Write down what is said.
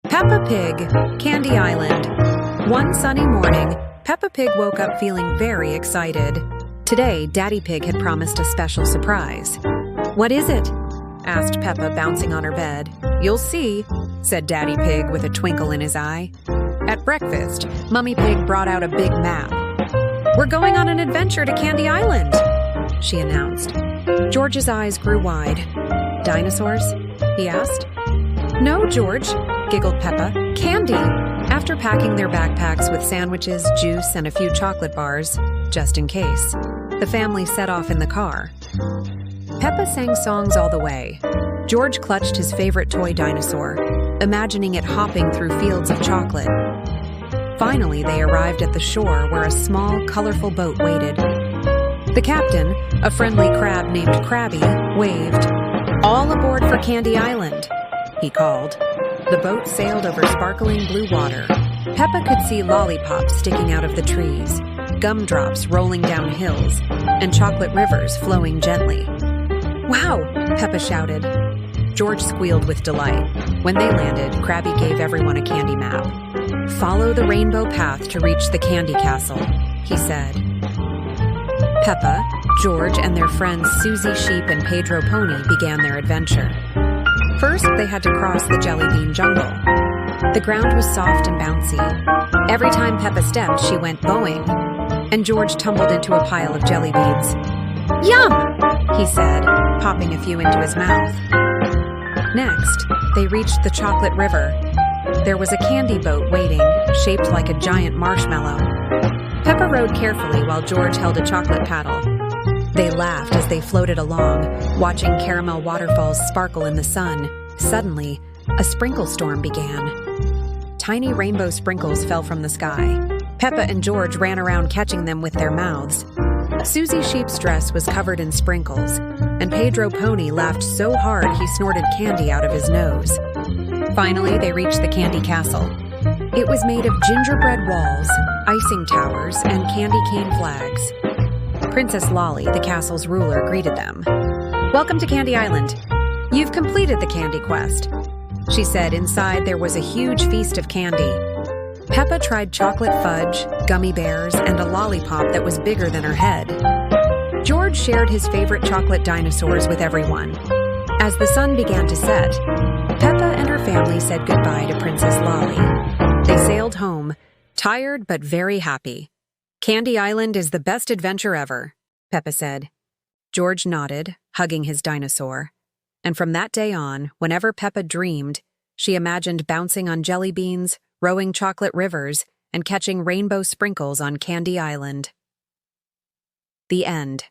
Peppa Pig, Candy Island. One sunny morning, Peppa Pig woke up feeling very excited. Today, Daddy Pig had promised a special surprise. "What is it?" asked Peppa, bouncing on her bed. "You'll see," said Daddy Pig with a twinkle in his eye. At breakfast, Mummy Pig brought out a big map. "We're going on an adventure to Candy Island," she announced. George's eyes grew wide. "Dinosaurs?" he asked. "No, George," giggled Peppa. "Candy." After packing their backpacks with sandwiches, juice, and a few chocolate bars, just in case, the family set off in the car. Peppa sang songs all the way. George clutched his favorite toy dinosaur, imagining it hopping through fields of chocolate. Finally, they arrived at the shore where a small, colorful boat waited. The captain, a friendly crab named Crabby, waved. "All aboard for Candy Island," he called. The boat sailed over sparkling blue water. Peppa could see lollipops sticking out of the trees, gumdrops rolling down hills, and chocolate rivers flowing gently. "Wow!" Peppa shouted. George squealed with delight. When they landed, Crabby gave everyone a candy map. "Follow the rainbow path to reach the candy castle," he said. Peppa, George, and their friends Suzy Sheep and Pedro Pony began their adventure. First, they had to cross the Jellybean Jungle. The ground was soft and bouncy. Every time Peppa stepped, she went boing, and George tumbled into a pile of jelly beans. "Yum!" he said, popping a few into his mouth. Next, they reached the chocolate river. There was a candy boat waiting, shaped like a giant marshmallow. Peppa rowed carefully while George held a chocolate paddle. They laughed as they floated along, watching caramel waterfalls sparkle in the sun. Suddenly, a sprinkle storm began. Tiny rainbow sprinkles fell from the sky. Peppa and George ran around catching them with their mouths. Suzy Sheep's dress was covered in sprinkles, and Pedro Pony laughed so hard he snorted candy out of his nose. Finally, they reached the candy castle. It was made of gingerbread walls, icing towers, and candy cane flags. Princess Lolly, the castle's ruler, greeted them. "Welcome to Candy Island. You've completed the candy quest," she said. Inside there was a huge feast of candy. Peppa tried chocolate fudge, gummy bears, and a lollipop that was bigger than her head. George shared his favorite chocolate dinosaurs with everyone. As the sun began to set, Peppa and her family said goodbye to Princess Lolly. They sailed home, tired but very happy. "Candy Island is the best adventure ever," Peppa said. George nodded, hugging his dinosaur. And from that day on, whenever Peppa dreamed, she imagined bouncing on jelly beans, rowing chocolate rivers, and catching rainbow sprinkles on Candy Island. The end.